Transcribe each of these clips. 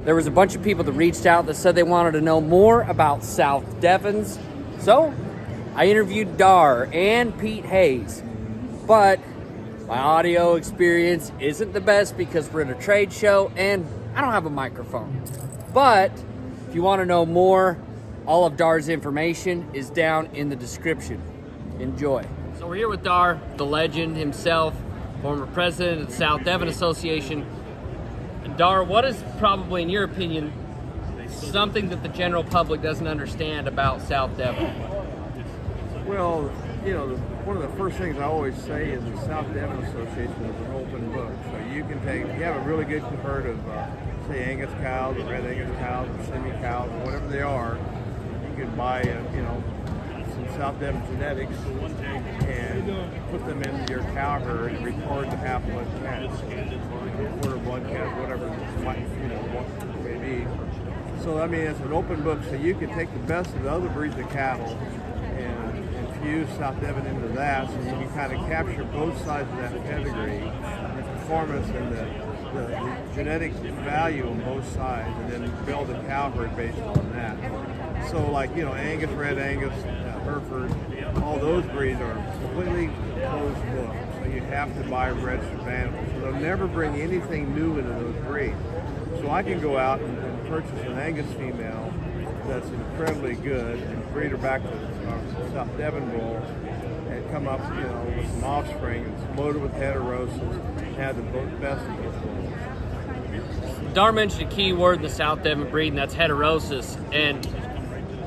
there was a bunch of people that reached out that said they wanted to know more about South Devons. So I interviewed Dar and Pete Hayes, but my audio experience isn't the best because we're at a trade show and I don't have a microphone. But if you want to know more, all of Dar's information is down in the description. Enjoy. So we're here with Dar, the legend himself, former president of the South Devon Association. And Dar, what is probably, in your opinion, something that the general public doesn't understand about South Devon? Well, you know, one of the first things I always say is the South Devon Association is an open book. So you can take, if you have a really good herd of, say, Angus cows, or red Angus cows, or semi cows, or whatever they are, you can buy, you know, some South Devon genetics and put them into your cow herd and record the half blood calves, quarter blood calves, whatever it might, you know, what it may be. So I mean, it's an open book, so you can take the best of the other breeds of cattle and infuse South Devon into that, so you can kind of capture both sides of that pedigree, the performance and the genetic value on both sides, and then build a cow herd based on that. So like, you know, Angus, Red Angus, Hereford, all those breeds are completely closed book. So you have to buy registered animals. So they'll never bring anything new into those breeds. So I can go out and purchase an Angus female that's incredibly good and breed her back to South Devon bull and come up, you know, with some offspring that's loaded with heterosis and have the best of both bulls. Dar mentioned a key word in the South Devon breed, and that's heterosis, and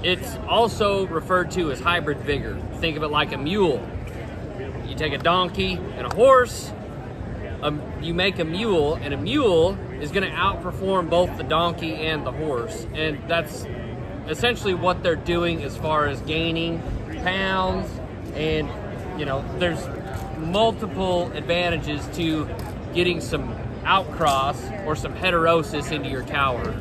it's also referred to as hybrid vigor. Think of it like a mule. You take a donkey and a horse, you make a mule, and a mule is going to outperform both the donkey and the horse, and that's essentially what they're doing as far as gaining pounds, and you know, there's multiple advantages to getting some outcross or some heterosis into your cow herd.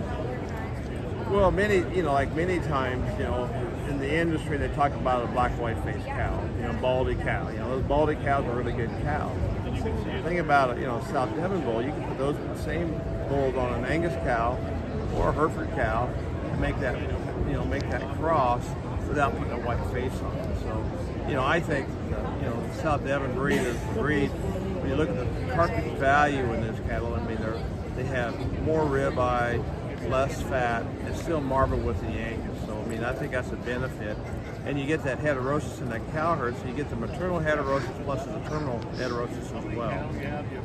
Well, many, you know, like many times, you know, in the industry they talk about a black white faced cow, you know, baldy cow. You know, those baldy cows are really good cows. The thing about it, you know, South Devon bull, you can put those same bulls on an Angus cow or a Hereford cow and make that, you know, make that cross without putting a white face on it. So, you know, I think, you know, the South Devon breed is the breed. When you look at the carcass value in this cattle, I mean, they have more ribeye, less fat, and still marble with the Angus. So, I mean, I think that's a benefit. And you get that heterosis in that cow herd, so you get the maternal heterosis plus the maternal heterosis as well.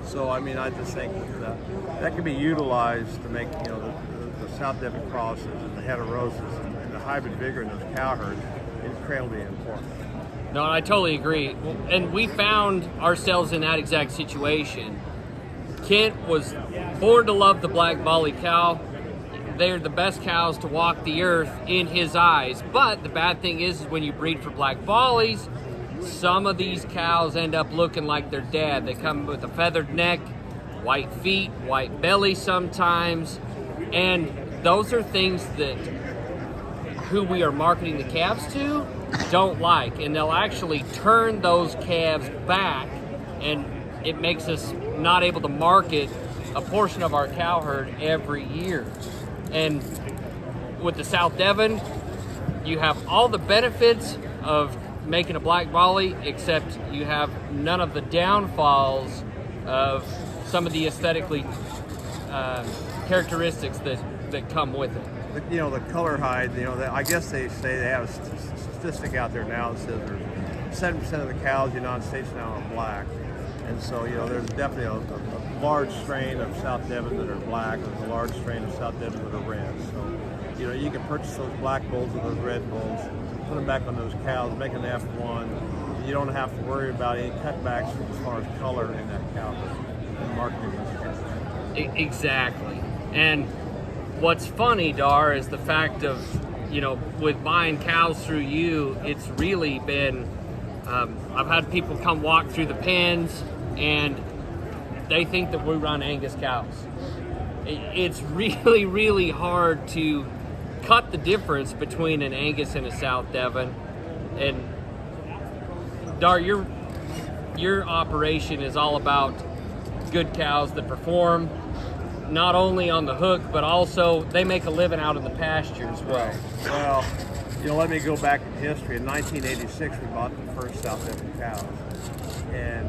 So, I mean, I just think that can be utilized to make, you know, the South Devon crosses and the heterosis and the hybrid vigor in those cow herds incredibly important. No, I totally agree. And we found ourselves in that exact situation. Kent was born to love the black Bali cow. They're the best cows to walk the earth in his eyes. But the bad thing is when you breed for black Balis, some of these cows end up looking like their dad. They come with a feathered neck, white feet, white belly sometimes. And those are things that who we are marketing the calves to don't like. And they'll actually turn those calves back, and it makes us not able to market a portion of our cow herd every year. And with the South Devon, you have all the benefits of making a black Bali, except you have none of the downfalls of some of the aesthetically characteristics that come with it. You know, the color hide, you know, I guess they say they have a statistic out there now that says there's 7% of the cows in the United States now are black. And so, you know, there's definitely a large strain of South Devon that are black, and there's a large strain of South Devon that are red. So, you know, you can purchase those black bulls or those red bulls, put them back on those cows, make an F1. You don't have to worry about any cutbacks as far as color in that cow and marketing those cows. Exactly. And what's funny, Dar, is the fact of, you know, with buying cows through you, it's really been, I've had people come walk through the pens and they think that we run Angus cows. It's really, really hard to cut the difference between an Angus and a South Devon. And Dar, your operation is all about good cows that perform, not only on the hook, but also they make a living out in the pasture as well. Right. Well, let me go back in history. In 1986, we bought the first South Devon cows. And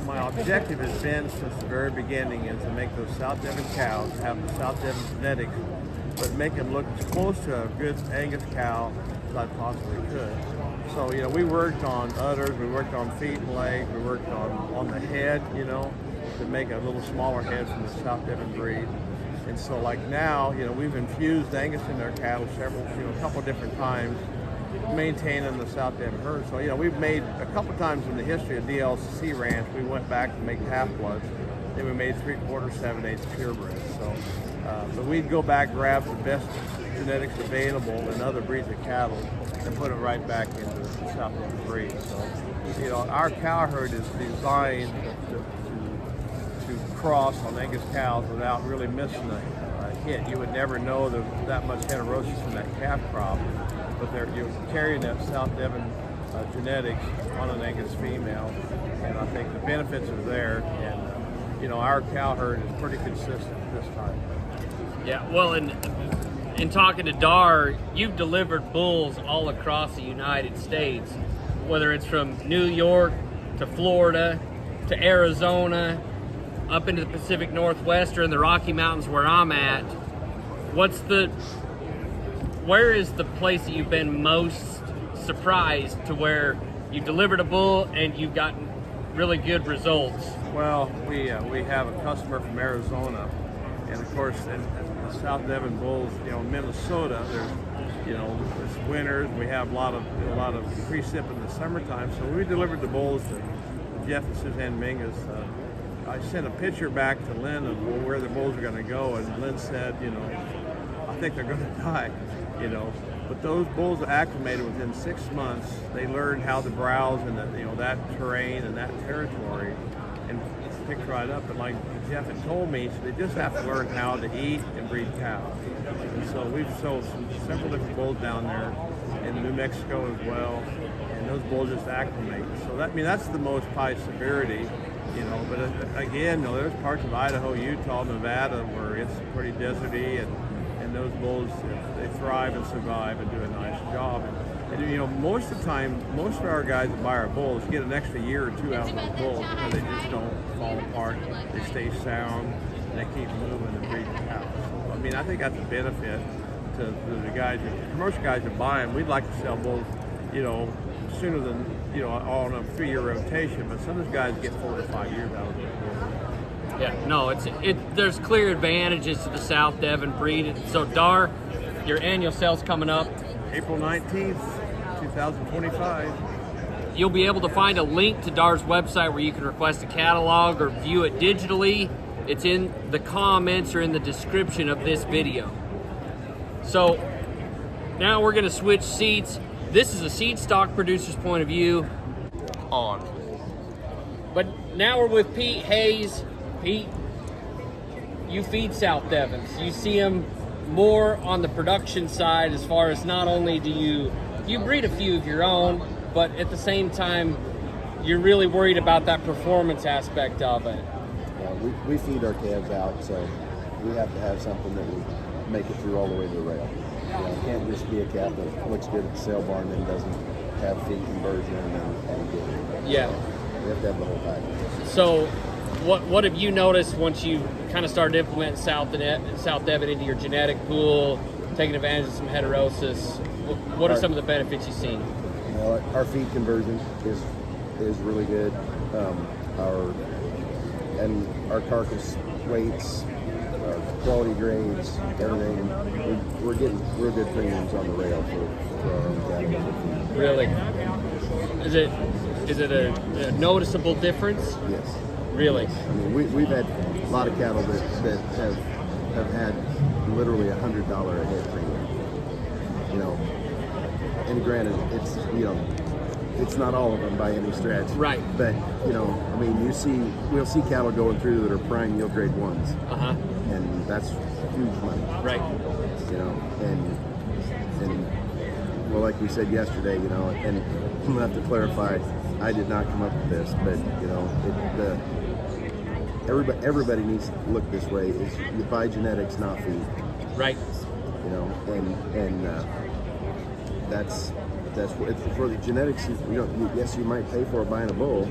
my objective has been since the very beginning is to make those South Devon cows have the South Devon genetics, but make them look as close to a good Angus cow as I possibly could. So, we worked on udders, we worked on feet and legs, we worked on the head, to make a little smaller head from the South Devon breed. And so like now, we've infused Angus in our cattle a couple different times, maintaining the South Devon herd. So, we've made a couple times in the history of DLCC ranch, we went back to make half-bloods, then we made 3/4, 7/8 purebreds. So, but we'd go back, grab the best genetics available in other breeds of cattle and put it right back into the South Devon breed. So, our cow herd is designed to cross on Angus cows without really missing a hit. You would never know there's that much heterosis in that calf crop, but you're carrying that South Devon genetics on an Angus female, and I think the benefits are there. And our cow herd is pretty consistent this time. Yeah, well, in talking to Dar, you've delivered bulls all across the United States, whether it's from New York to Florida to Arizona, up into the Pacific Northwest or in the Rocky Mountains where I'm at. Where is the place that you've been most surprised to where you delivered a bull and you've gotten really good results? Well, we have a customer from Arizona, and of course, in the South Devon bulls, Minnesota, there's winters. We have a lot of precip in the summertime. So we delivered the bulls to Jeff and Suzanne Mingus. I sent a picture back to Lynn of where the bulls are going to go, and Lynn said, I think they're going to die, But those bulls acclimated within 6 months. They learned how to browse in that terrain and that territory, and picked right up. And like Jeff had told me, so they just have to learn how to eat and breed cows. And so we've sold several different bulls down there in New Mexico as well, and those bulls just acclimate. So that's the most high severity. But again, there's parts of Idaho, Utah, Nevada where it's pretty deserty, and those bulls, they thrive and survive and do a nice job. And most of the time, most of our guys that buy our bulls get an extra year or two out of those bulls because they just don't fall apart. They stay sound, and they keep moving and breeding cows. So, I think that's a benefit to the guys, commercial guys that buy them. We'd like to sell bulls, sooner than, on a 3-year rotation, but some of those guys get 4 to 5 years out of it. Yeah, no, there's clear advantages to the South Devon breed. So Dar, your annual sale's coming up April 19th, 2025. You'll be able to find a link to Dar's website where you can request a catalog or view it digitally. It's in the comments or in the description of this video. So now we're going to switch seats. This is a seed stock producer's point of view. On. But now we're with Pete Hayes. Pete, you feed South Devons. You see them more on the production side as far as not only do you breed a few of your own, but at the same time, you're really worried about that performance aspect of it. Yeah, we feed our calves out, so we have to have something that will make it through all the way to the rail. It can't just be a calf that looks good at the sale barn and doesn't have feed conversion and good. Yeah. So we have to have the whole package. So what have you noticed once you kind of started implementing South Devon into your genetic pool, taking advantage of some heterosis? What are some of the benefits you've seen? Our feed conversion is really good. Our carcass weights, our quality grades, everything. We're getting real good premiums on the rail for our own cattle. Really? Is it a noticeable difference? Yes. Really? I mean, we've had a lot of cattle that have had literally $100 a head premium. And granted, it's not all of them by any stretch. Right. But we'll see cattle going through that are prime yield grade ones. And that's huge money. Right. And well, like we said yesterday, and we'll have to clarify, I did not come up with this, but everybody needs to look this way: is you buy genetics, not feed. Right. You know, and that's for the genetics. Yes, you might pay for buying a bull,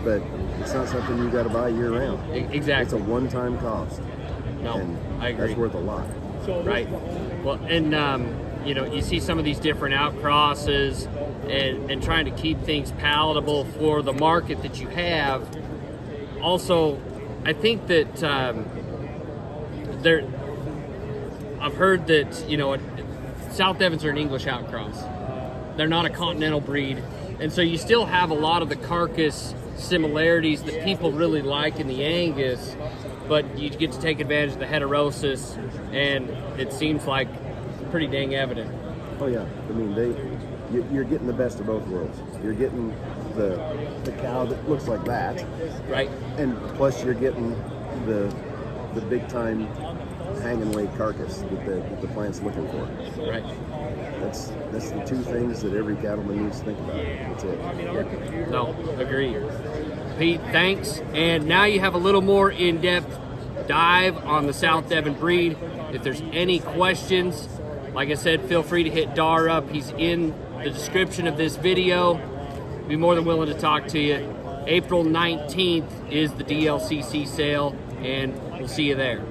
but it's not something you got to buy year round. Exactly. It's a one-time cost. No, and I agree. That's worth a lot. Right. Well, and you see some of these different outcrosses, and trying to keep things palatable for the market that you have. Also, I think that I've heard that South Devons are an English outcross. They're not a continental breed, and so you still have a lot of the carcass similarities that people really like in the Angus, but you get to take advantage of the heterosis, and it seems like pretty dang evident. Oh yeah, I mean you're getting the best of both worlds. You're getting the cow that looks like that, right? And plus you're getting the big time hanging weight carcass that the plant's looking for. Right. That's the two things that every cattleman needs to think about. That's it. No, agree. Pete, thanks. And now you have a little more in-depth dive on the South Devon breed. If there's any questions, like I said, feel free to hit Dar up. He's in the description of this video. Be more than willing to talk to you. April 19th is the DLCC sale, and we'll see you there.